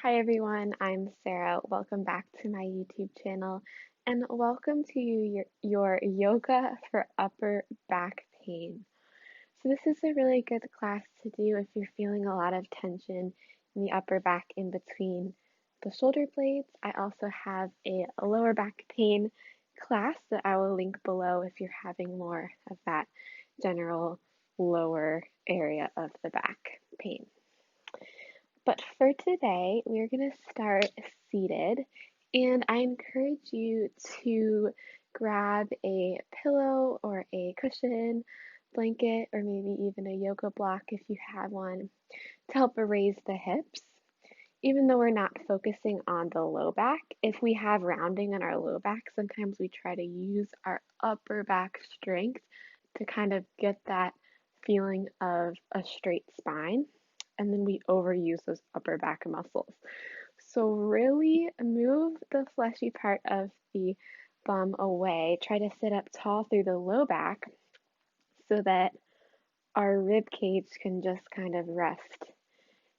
Hi everyone, I'm Sarah. Welcome back to my YouTube channel and welcome to your yoga for upper back pain. So this is a really good class to do if you're feeling a lot of tension in the upper back in between the shoulder blades. I also have a lower back pain class that I will link below if you're having more of that general lower area of the back pain. But for today, we're going to start seated, and I encourage you to grab a pillow or a cushion, blanket, or maybe even a yoga block if you have one to help raise the hips. Even though we're not focusing on the low back, if we have rounding in our low back, sometimes we try to use our upper back strength to kind of get that feeling of a straight spine, and then we overuse those upper back muscles. So really move the fleshy part of the bum away. Try to sit up tall through the low back so that our rib cage can just kind of rest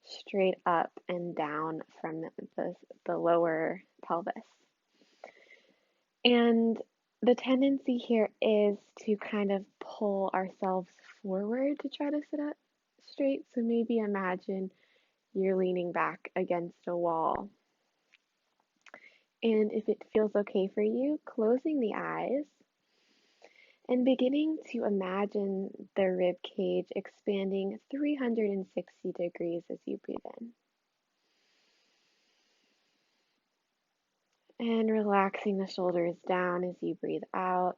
straight up and down from the lower pelvis. And the tendency here is to kind of pull ourselves forward to try to sit up straight. So maybe imagine you're leaning back against a wall. And if it feels okay for you, closing the eyes and beginning to imagine the rib cage expanding 360 degrees as you breathe in. And relaxing the shoulders down as you breathe out.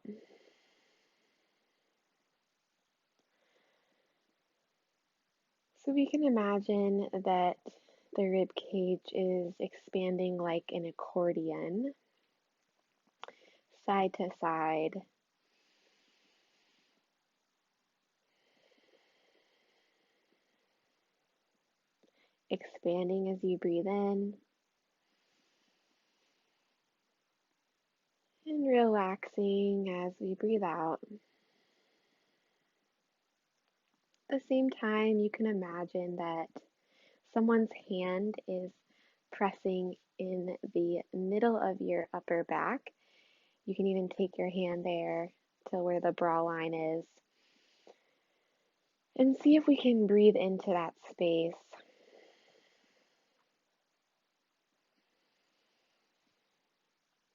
So we can imagine that the rib cage is expanding like an accordion, side to side. Expanding as you breathe in. And relaxing as we breathe out. At the same time, you can imagine that someone's hand is pressing in the middle of your upper back. You can even take your hand there to where the bra line is and see if we can breathe into that space.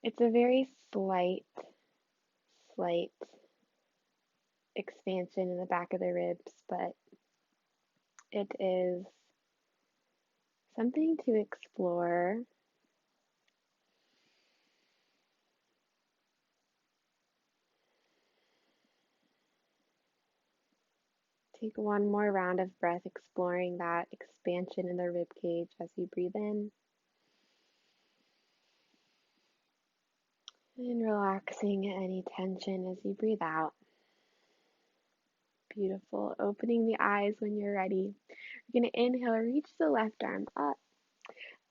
It's a very slight expansion in the back of the ribs, but it is something to explore. Take one more round of breath, exploring that expansion in the rib cage as you breathe in. And relaxing any tension as you breathe out. Beautiful. Opening the eyes when you're ready. You're going to inhale, reach the left arm up.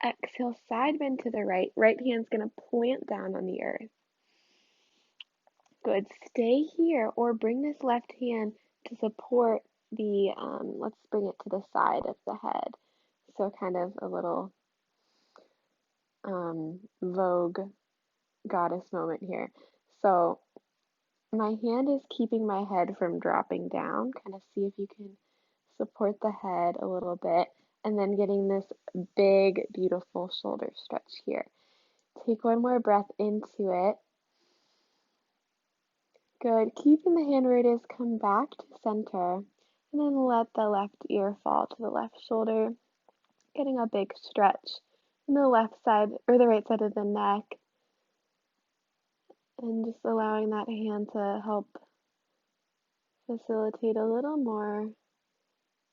Exhale, side bend to the right. Right hand's going to plant down on the earth. Good. Stay here or bring this left hand to support the, let's bring it to the side of the head. So kind of a little Vogue goddess moment here. So my hand is keeping my head from dropping down. Kind of see if you can support the head a little bit, and then getting this big, beautiful shoulder stretch here. Take one more breath into it. Good. Keeping the hand where it is, come back to center, and then let the left ear fall to the left shoulder, getting a big stretch in the left side or the right side of the neck, and just allowing that hand to help facilitate a little more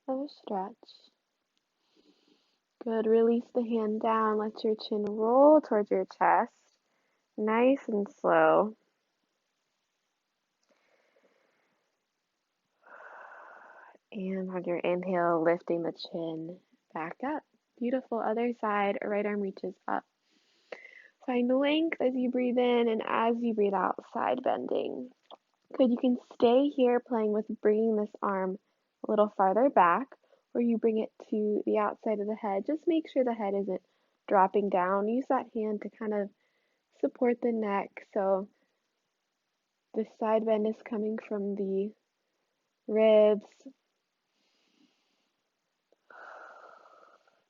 of a stretch. Good. Release the hand down. Let your chin roll towards your chest. Nice and slow. And on your inhale, lifting the chin back up. Beautiful. Other side, right arm reaches up. Find length as you breathe in and as you breathe out, side bending. Good. You can stay here playing with bringing this arm a little farther back, or you bring it to the outside of the head. Just make sure the head isn't dropping down. Use that hand to kind of support the neck. So the side bend is coming from the ribs.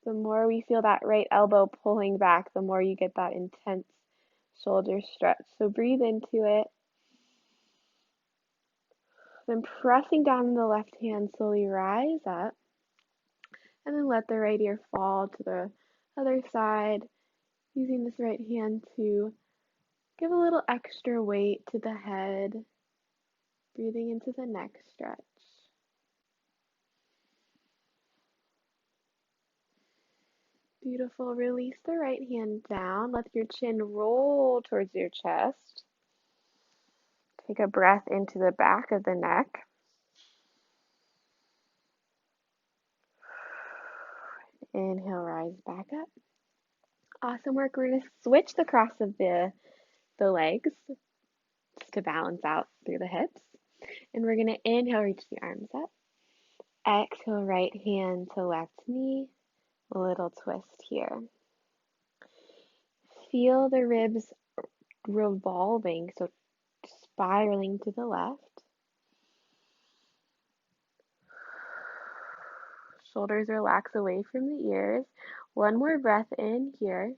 The more we feel that right elbow pulling back, the more you get that intense shoulder stretch. So breathe into it. Then pressing down in the left hand, slowly rise up. And then let the right ear fall to the other side. Using this right hand to give a little extra weight to the head. Breathing into the neck stretch. Beautiful. Release the right hand down. Let your chin roll towards your chest. Take a breath into the back of the neck. Inhale, rise back up. Awesome work. We're going to switch the cross of the legs just to balance out through the hips. And we're going to inhale, reach the arms up. Exhale, right hand to left knee. A little twist here. Feel the ribs revolving, so spiraling to the left. Shoulders relax away from the ears. One more breath in here.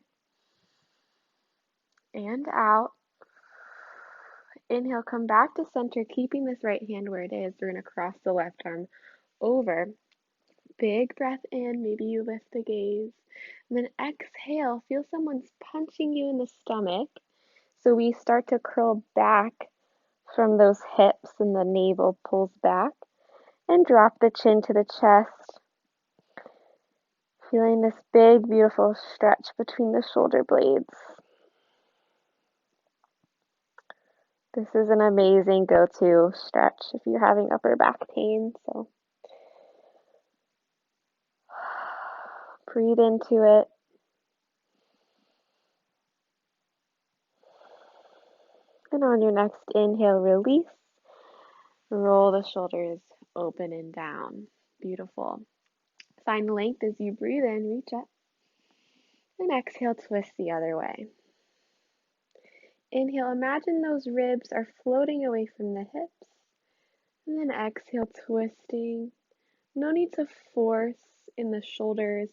And out. Inhale, come back to center, keeping this right hand where it is. We're going to cross the left arm over. Big breath in, maybe you lift the gaze. And then exhale, feel someone's punching you in the stomach. So we start to curl back from those hips and the navel pulls back. And drop the chin to the chest. Feeling this big, beautiful stretch between the shoulder blades. This is an amazing go-to stretch if you're having upper back pain. So breathe into it. And on your next inhale, release. Roll the shoulders open and down. Beautiful. Find length as you breathe in, reach up. And exhale, twist the other way. Inhale, imagine those ribs are floating away from the hips. And then exhale, twisting. No need to force in the shoulders.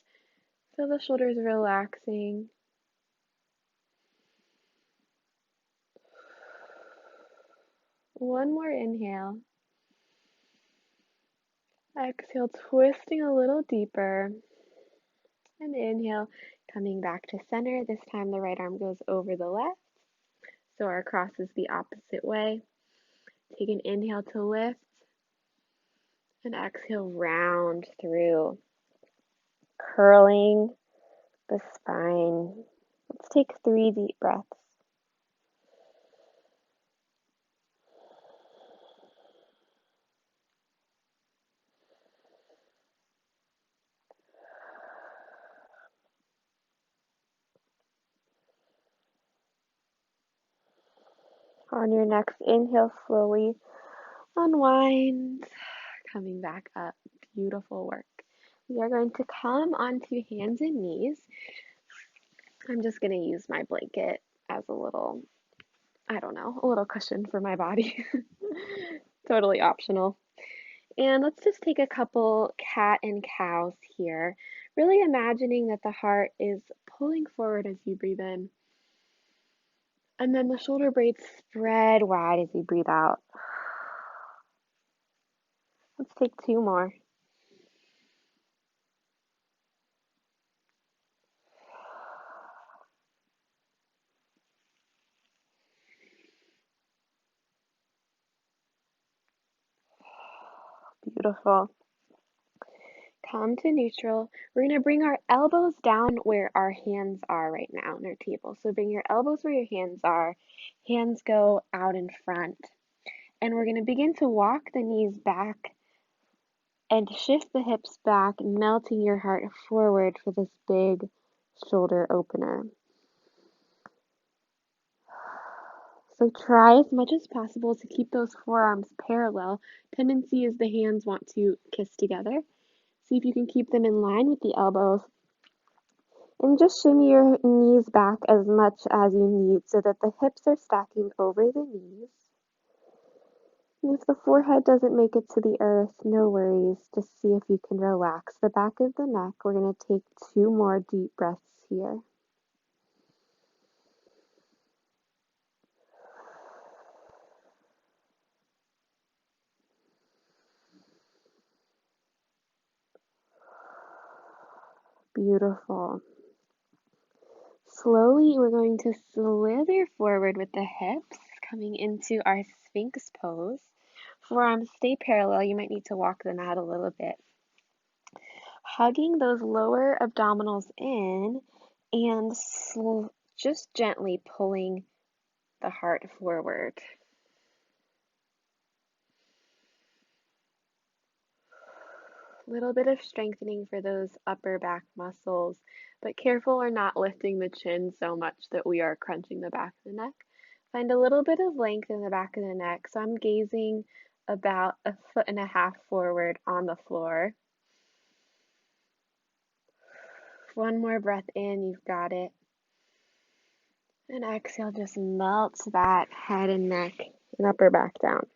Feel the shoulders relaxing. One more inhale. Exhale, twisting a little deeper. And inhale, coming back to center. This time the right arm goes over the left. So our cross is the opposite way. Take an inhale to lift. And exhale, round through. Curling the spine. Let's take 3 deep breaths. On your next inhale, slowly unwind, coming back up. Beautiful work. We are going to come onto hands and knees. I'm just going to use my blanket as a little, a little cushion for my body. Totally optional. And let's just take a couple cat and cows here, really imagining that the heart is pulling forward as you breathe in. And then the shoulder blades spread wide as you breathe out. Let's take 2 more. Beautiful. Come to neutral. We're going to bring our elbows down where our hands are right now on our table. So bring your elbows where your hands are. Hands go out in front. And we're going to begin to walk the knees back and shift the hips back, melting your heart forward for this big shoulder opener. So try as much as possible to keep those forearms parallel. Tendency is the hands want to kiss together. See if you can keep them in line with the elbows And just shimmy your knees back as much as you need so that the hips are stacking over the knees. And if the forehead doesn't make it to the earth, no worries. Just see if you can relax the back of the neck. We're going to take 2 more deep breaths here. Beautiful. Slowly, we're going to slither forward with the hips, coming into our Sphinx pose. Forearms stay parallel. You might need to walk them out a little bit. Hugging those lower abdominals in and just gently pulling the heart forward. Little bit of strengthening for those upper back muscles, but careful we're not lifting the chin so much that we are crunching the back of the neck. Find a little bit of length in the back of the neck. So I'm gazing about 1.5 feet forward on the floor. One more breath in, you've got it. And exhale, just melts that head and neck and upper back down.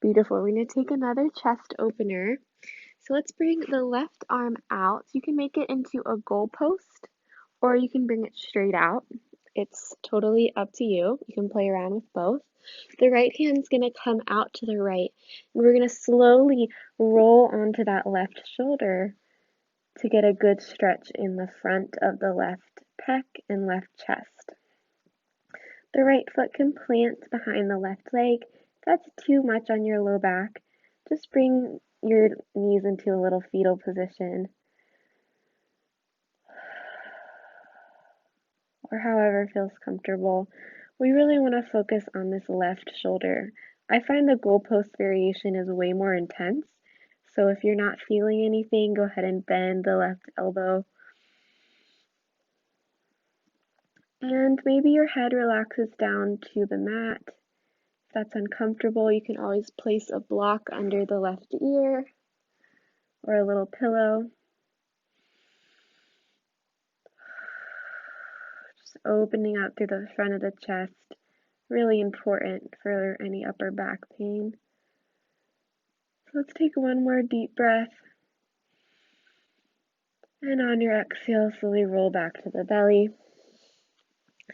Beautiful. We're going to take another chest opener. So let's bring the left arm out. You can make it into a goalpost or you can bring it straight out. It's totally up to you. You can play around with both. The right hand's going to come out to the right, and we're going to slowly roll onto that left shoulder to get a good stretch in the front of the left pec and left chest. The right foot can plant behind the left leg. If that's too much on your low back, just bring your knees into a little fetal position, or however feels comfortable. We really want to focus on this left shoulder. I find the goalpost variation is way more intense, so if you're not feeling anything, go ahead and bend the left elbow. And maybe your head relaxes down to the mat. If that's uncomfortable, you can always place a block under the left ear or a little pillow. Just opening out through the front of the chest. Really important for any upper back pain. So let's take one more deep breath. And on your exhale, slowly roll back to the belly.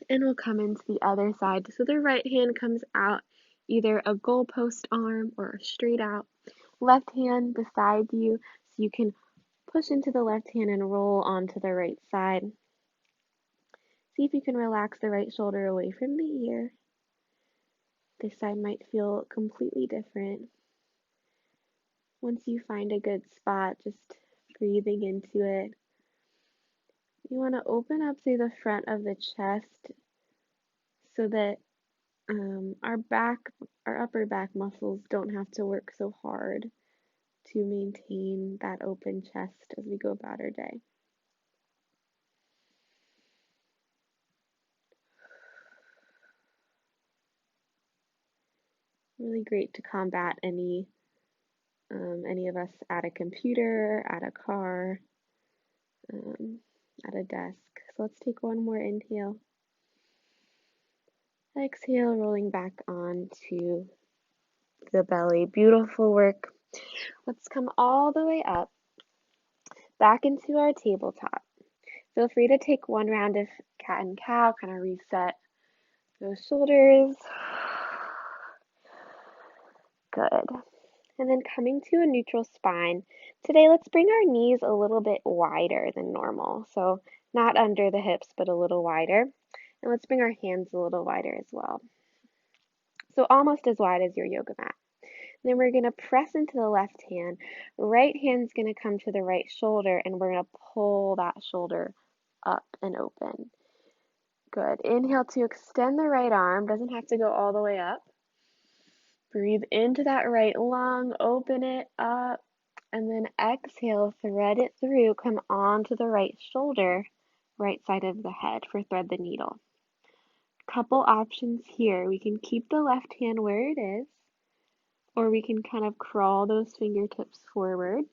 And we'll come into the other side. So the right hand comes out, either a goalpost arm or straight out. Left hand beside you, so you can push into the left hand and roll onto the right side. See if you can relax the right shoulder away from the ear. This side might feel completely different. Once you find a good spot, just breathing into it. You want to open up through the front of the chest so that our upper back muscles don't have to work so hard to maintain that open chest as we go about our day. Really great to combat any of us at a computer, at a car, at a desk. So let's take one more inhale. Exhale, rolling back onto the belly. Beautiful work. Let's come all the way up, back into our tabletop. Feel free to take one round of cat and cow, kind of reset those shoulders. Good. And then coming to a neutral spine. Today, let's bring our knees a little bit wider than normal. So not under the hips, but a little wider. And let's bring our hands a little wider as well. So almost as wide as your yoga mat. Then we're going to press into the left hand. Right hand's going to come to the right shoulder, and we're going to pull that shoulder up and open. Good. Inhale to extend the right arm. Doesn't have to go all the way up. Breathe into that right lung, open it up, and then exhale, thread it through, come onto the right shoulder, right side of the head for thread the needle. Couple options here. We can keep the left hand where it is, or we can kind of crawl those fingertips forward.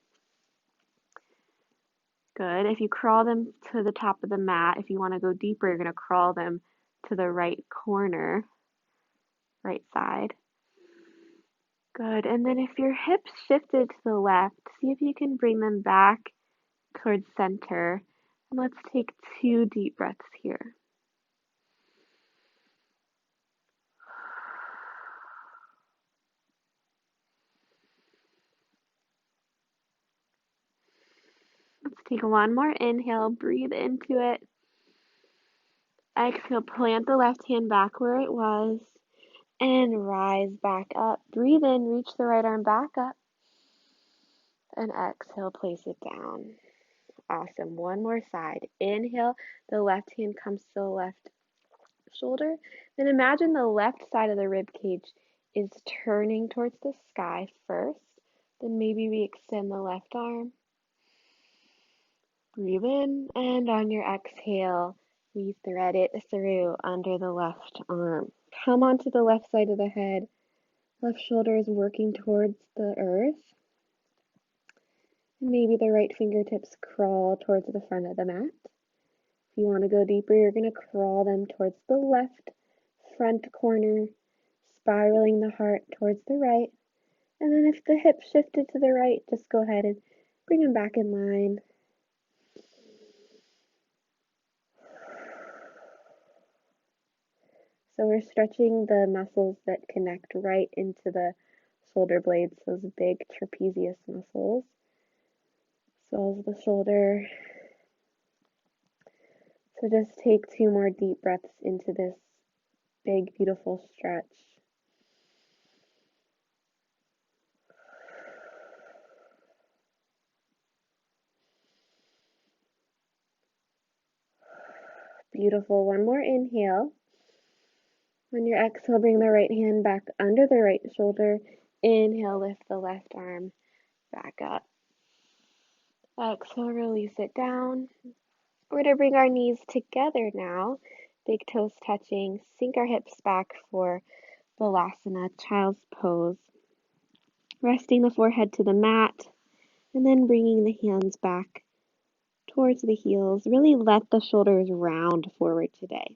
Good. If you crawl them to the top of the mat, if you want to go deeper, you're going to crawl them to the right corner, right side. Good. And then if your hips shifted to the left, see if you can bring them back towards center. And let's take 2 deep breaths here. Let's take one more inhale, breathe into it. Exhale, plant the left hand back where it was and rise back up. Breathe in, reach the right arm back up. And exhale, place it down. Awesome. One more side. Inhale, the left hand comes to the left shoulder. Then imagine the left side of the rib cage is turning towards the sky first. Then maybe we extend the left arm. Breathe in, and on your exhale, we thread it through under the left arm. Come onto the left side of the head. Left shoulder is working towards the earth. Maybe the right fingertips crawl towards the front of the mat. If you want to go deeper, you're going to crawl them towards the left front corner, spiraling the heart towards the right. And then if the hips shifted to the right, just go ahead and bring them back in line. So we're stretching the muscles that connect right into the shoulder blades, those big trapezius muscles. Soles of the shoulder. So just take 2 more deep breaths into this big, beautiful stretch. Beautiful. One more inhale. On your exhale, bring the right hand back under the right shoulder. Inhale, lift the left arm back up. Exhale, release it down. We're going to bring our knees together now. Big toes touching. Sink our hips back for Balasana, child's pose. Resting the forehead to the mat. And then bringing the hands back towards the heels. Really let the shoulders round forward today.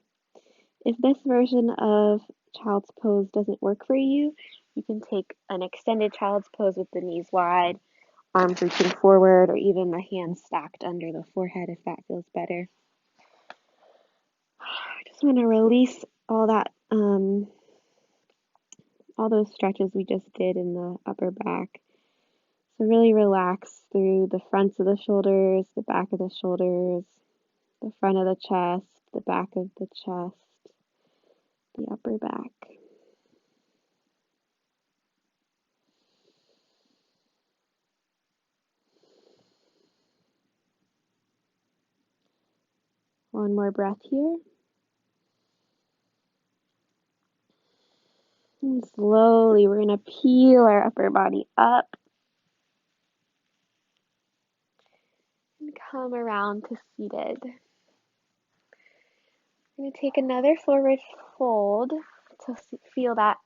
If this version of child's pose doesn't work for you, you can take an extended child's pose with the knees wide, arms reaching forward, or even the hands stacked under the forehead if that feels better. I just want to release all that, all those stretches we just did in the upper back. So really relax through the fronts of the shoulders, the back of the shoulders, the front of the chest, the back of the chest, the upper back. One more breath here. And slowly we're going to peel our upper body up and come around to seated. We're going to take another forward fold to feel that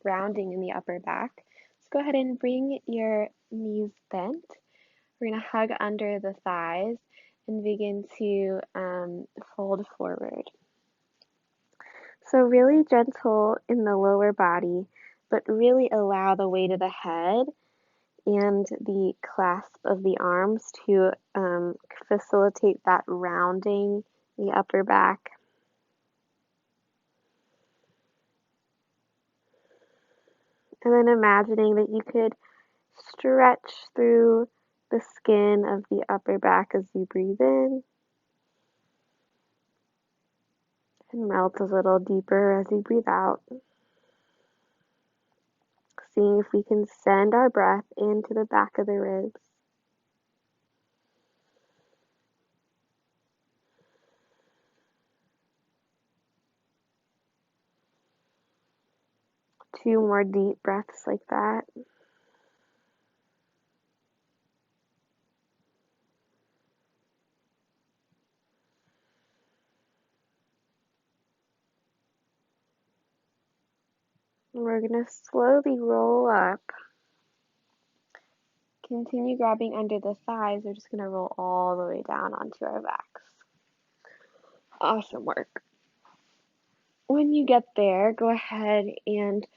rounding in the upper back. Let's go ahead and bring your knees bent. We're going to hug under the thighs and begin to fold forward. So really gentle in the lower body, but really allow the weight of the head and the clasp of the arms to facilitate that rounding the upper back. And then imagining that you could stretch through the skin of the upper back as you breathe in and melt a little deeper as you breathe out. Seeing if we can send our breath into the back of the ribs. Two more deep breaths like that. And we're going to slowly roll up, Continue grabbing under the thighs. We're just going to roll all the way down onto our backs. Awesome work. When you get there, go ahead and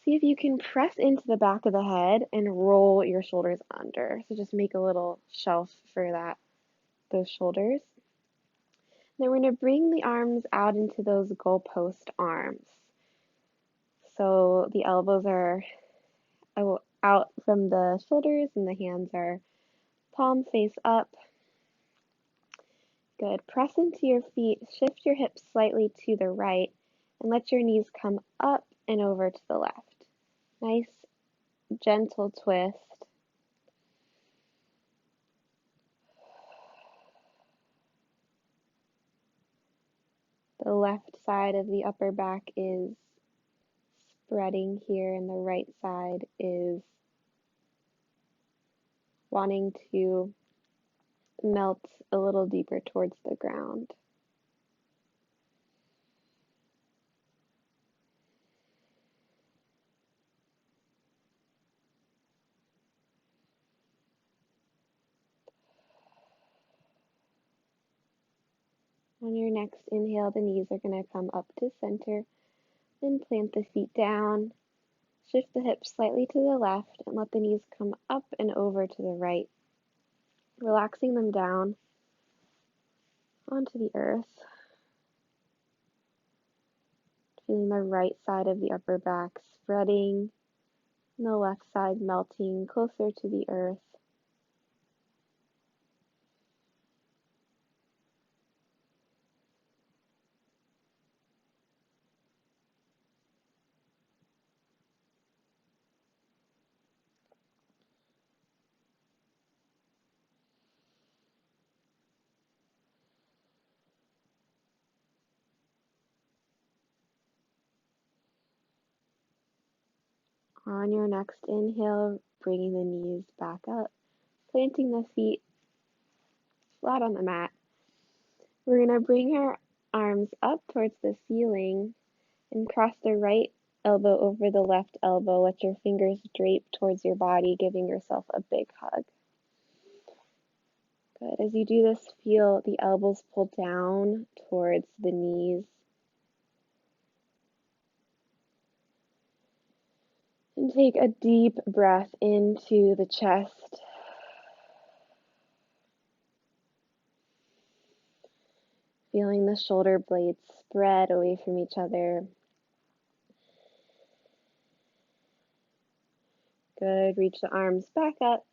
see if you can press into the back of the head and roll your shoulders under. So just make a little shelf for those shoulders. Then we're going to bring the arms out into those goalpost arms. So the elbows are out from the shoulders and the hands are palm face up. Good. Press into your feet, shift your hips slightly to the right, and let your knees come up and over to the left. Nice, gentle twist. The left side of the upper back is spreading here, and the right side is wanting to melt a little deeper towards the ground. On your next inhale, the knees are going to come up to center, then plant the feet down. Shift the hips slightly to the left and let the knees come up and over to the right, relaxing them down onto the earth. Feeling the right side of the upper back spreading and the left side melting closer to the earth. On your next inhale, bringing the knees back up, planting the feet flat on the mat. We're going to bring our arms up towards the ceiling and cross the right elbow over the left elbow. Let your fingers drape towards your body, giving yourself a big hug. Good. As you do this, feel the elbows pull down towards the knees. And take a deep breath into the chest. Feeling the shoulder blades spread away from each other. Good. Reach the arms back up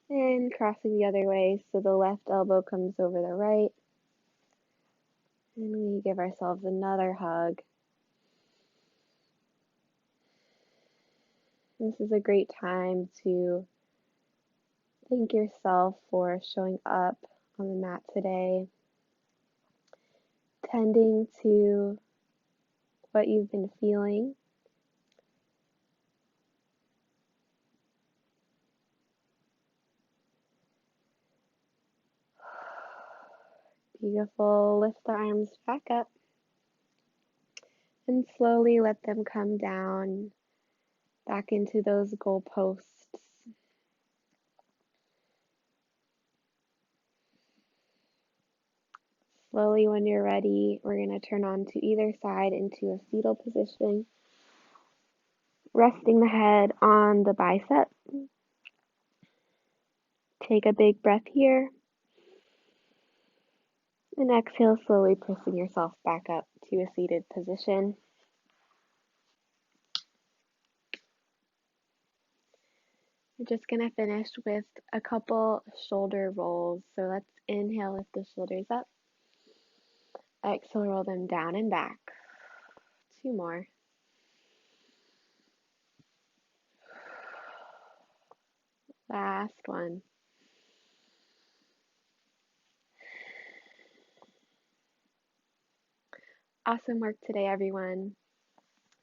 and crossing the other way so the left elbow comes over the right. And we give ourselves another hug. This is a great time to thank yourself for showing up on the mat today, tending to what you've been feeling. Beautiful. Lift the arms back up and slowly let them come down back into those goalposts. Slowly, when you're ready, we're going to turn on to either side into a fetal position, resting the head on the bicep. Take a big breath here. And exhale, slowly pressing yourself back up to a seated position. We're just going to finish with a couple shoulder rolls. So let's inhale, lift the shoulders up. Exhale, roll them down and back. 2 more. Last one. Awesome work today, everyone.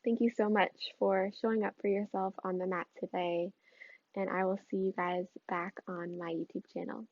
Thank you so much for showing up for yourself on the mat today, and I will see you guys back on my YouTube channel.